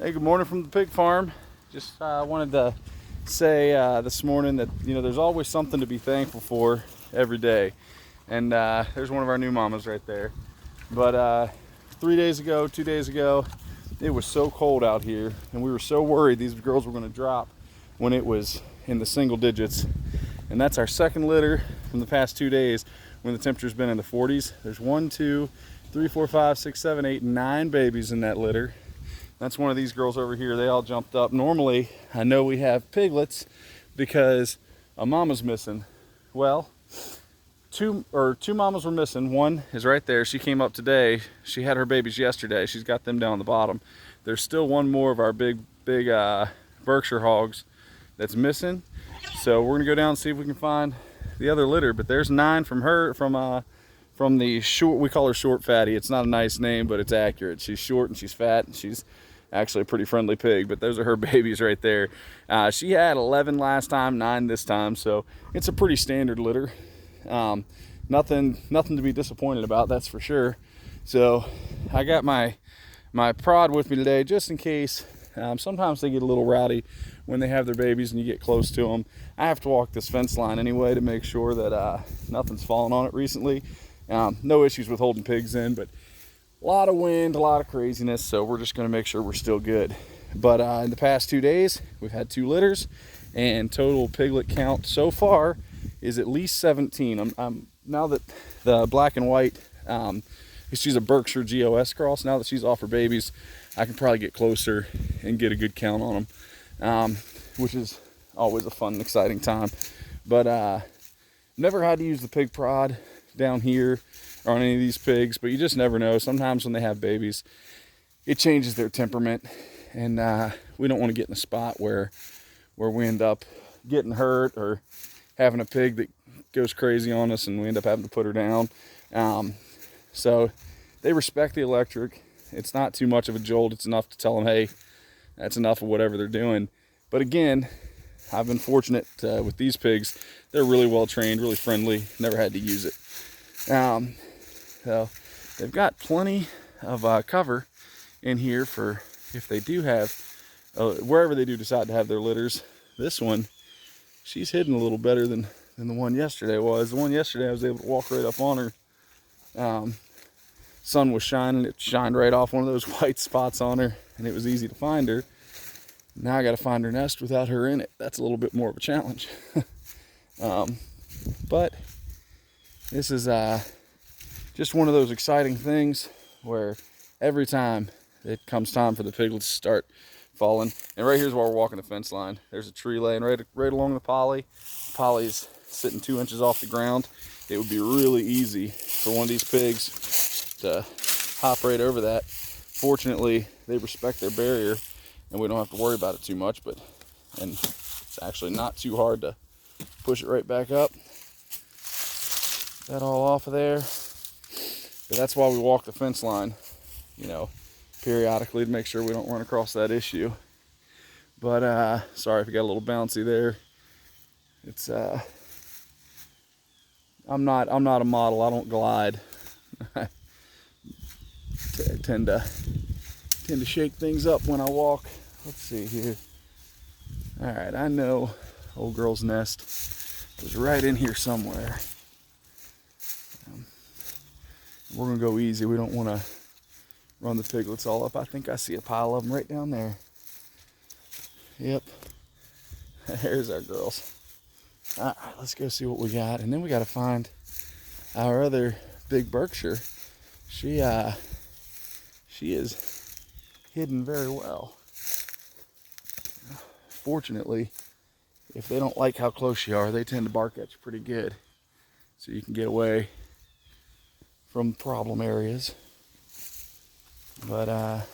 Hey, good morning from the pig farm. Just wanted to say this morning that there's always something to be thankful for every day, and there's one of our new mamas right there. But 3 days ago, 2 days ago, it was so cold out here, and we were so worried these girls were going to drop when it was in the single digits. And that's our second litter from the past 2 days when the temperature's been in the 40s. There's 1, 2, 3, 4, 5, 6, 7, 8, 9 babies in that litter. That's one of these girls over here. They all jumped up. Normally, I know we have piglets because a mama's missing. Well, two mamas were missing. One is right there. She came up today. She had her babies yesterday. She's got them down the bottom. There's still one more of our big Berkshire hogs that's missing. So we're gonna go down and see if we can find the other litter. But there's 9 from her from the short. We call her Short Fatty. It's not a nice name, but it's accurate. She's short and she's fat, and she's actually a pretty friendly pig. But those are her babies right there. She had 11 last time, 9 this time, so it's a pretty standard litter. Nothing to be disappointed about, that's for sure. So I got my prod with me today just in case. Sometimes they get a little rowdy when they have their babies and you get close to them. I have to walk this fence line anyway to make sure that nothing's fallen on it recently. No issues with holding pigs in, but a lot of wind, a lot of craziness, so we're just going to make sure we're still good. But in the past 2 days, we've had 2 litters, and total piglet count so far is at least 17. Now that the black and white, she's a Berkshire GOS cross, now that she's off her babies, I can probably get closer and get a good count on them, which is always a fun and exciting time. But never had to use the pig prod down here or on any of these pigs, but you just never know. Sometimes when they have babies, it changes their temperament, and we don't want to get in a spot where we end up getting hurt or having a pig that goes crazy on us and we end up having to put her down. So they respect the electric. It's not too much of a jolt. It's enough to tell them, hey, that's enough of whatever they're doing. But again, I've been fortunate with these pigs. They're really well trained, really friendly, never had to use it. So they've got plenty of cover in here for if they do have, wherever they do decide to have their litters. This one, she's hidden a little better than the one yesterday was. The one yesterday I was able to walk right up on her. Sun was shining, it shined right off one of those white spots on her, and it was easy to find her. Now I got to find her nest without her in it. That's a little bit more of a challenge. But this is just one of those exciting things where every time it comes time for the piglets to start falling. And right here's where we're walking the fence line. There's a tree laying right along the poly. Poly's sitting 2 inches off the ground. It would be really easy for one of these pigs to hop right over that. Fortunately, they respect their barrier and we don't have to worry about it too much, and it's actually not too hard to push it right back up. That all off of there. But that's why we walk the fence line, periodically to make sure we don't run across that issue. But sorry if you got a little bouncy there. It's I'm not a model. I don't glide. I tend to shake things up when I walk. Let's see here. All right, I know old girl's nest is right in here somewhere. We're gonna go easy. We don't want to run the piglets all up. I think I see a pile of them right down there. Yep, there's our girls. All right, let's go see what we got, and then we got to find our other big Berkshire. She is hidden very well. Fortunately, if they don't like how close you are, they tend to bark at you pretty good, so you can get away from problem areas. But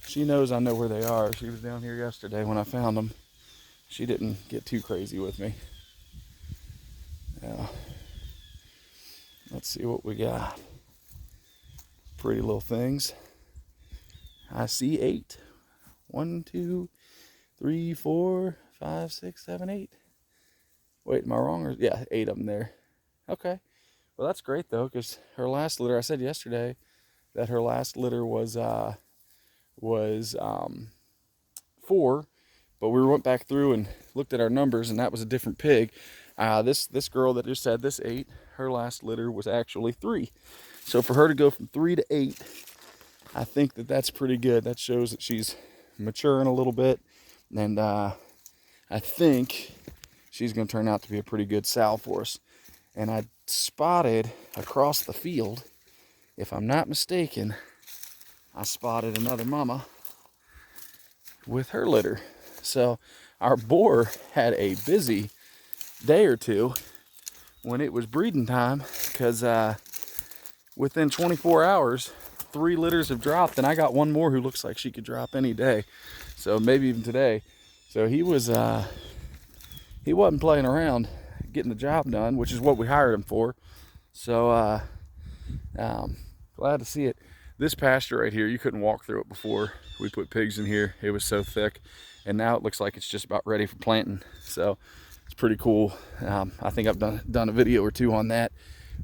she knows I know where they are. She was down here yesterday when I found them. She didn't get too crazy with me. Let's see what we got. Pretty little things. I see 8. 1, 2, 3, 4, 5, 6, 7, 8. Wait, am I wrong? Yeah, 8 of them there. Okay. Well, that's great though, because her last litter, I said yesterday that her last litter was was 4, but we went back through and looked at our numbers, and that was a different pig. This girl that just had this 8, her last litter was actually 3. So for her to go from 3 to 8, I think that that's pretty good. That shows that she's maturing a little bit, and I think she's going to turn out to be a pretty good sow for us. And I spotted across the field, if I'm not mistaken, I spotted another mama with her litter. So our boar had a busy day or two when it was breeding time, because within 24 hours 3 litters have dropped, and I got one more who looks like she could drop any day, so maybe even today. So he wasn't playing around, getting the job done, which is what we hired him for. So glad to see it. This pasture right here, you couldn't walk through it before we put pigs in here. It was so thick, and now it looks like it's just about ready for planting. So it's pretty cool. I think I've done a video or 2 on that,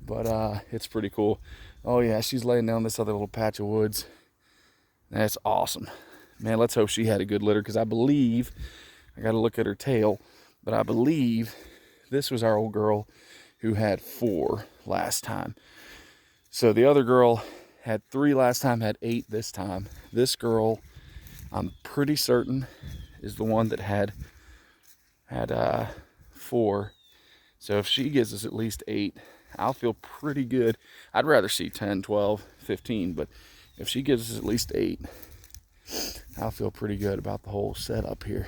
but it's pretty cool. Oh yeah, she's laying down this other little patch of woods. That's awesome. Man, let's hope she had a good litter, because I believe, I got to look at her tail, but I believe this was our old girl who had 4 last time. So the other girl had 3 last time, had 8 this time. This girl, I'm pretty certain, is the one that had 4. So if she gives us at least 8, I'll feel pretty good. I'd rather see 10, 12, 15, but if she gives us at least 8, I'll feel pretty good about the whole setup here.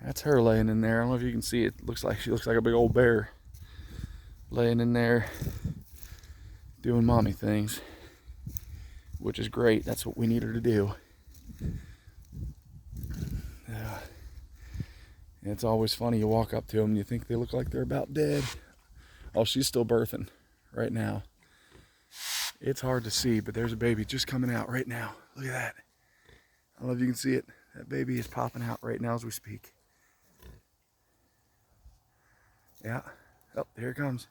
That's her laying in there. I don't know if you can see it. She looks like a big old bear laying in there doing mommy things, which is great. That's what we need her to do. And it's always funny, you walk up to them and you think they look like they're about dead. Oh, she's still birthing right now. It's hard to see, but there's a baby just coming out right now. Look at that. I don't know if you can see it. That baby is popping out right now as we speak. Yeah. Oh, here it comes.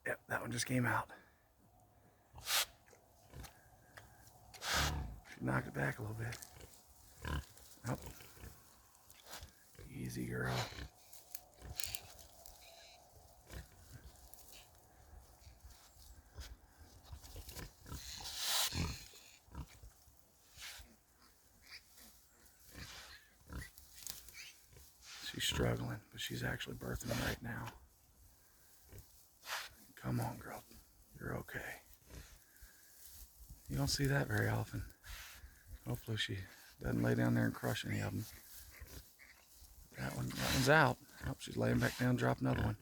Yep, that one just came out. She knocked it back a little bit. Oh. Easy, girl. She's struggling, but she's actually birthing right now. Come on, girl. You're okay. You don't see that very often. Hopefully she doesn't lay down there and crush any of them. That one's out. Oh, she's laying back down, drop another one.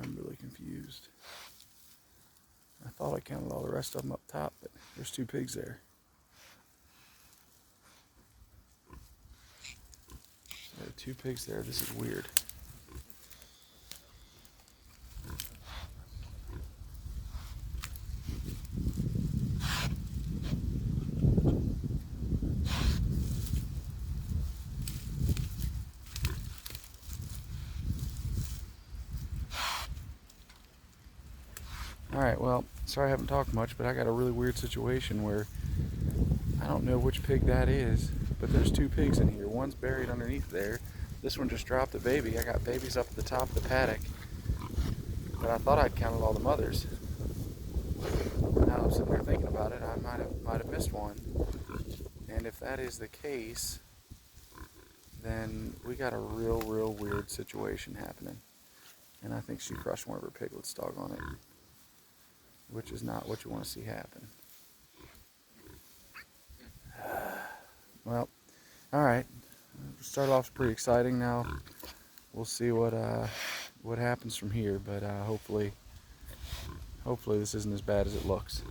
I'm really confused. I thought I counted all the rest of them up top, but there's 2 pigs there. There are 2 pigs there. This is weird. Alright, well, sorry I haven't talked much, but I got a really weird situation where I don't know which pig that is, but there's 2 pigs in here. One's buried underneath there. This one just dropped a baby. I got babies up at the top of the paddock, but I thought I'd counted all the mothers. Now I'm sitting there thinking about it, I might have missed one. And if that is the case, then we got a real weird situation happening. And I think she crushed one of her piglets, doggone it. Which is not what you want to see happen. Well, alright. Started off pretty exciting. Now we'll see what happens from here, but hopefully this isn't as bad as it looks.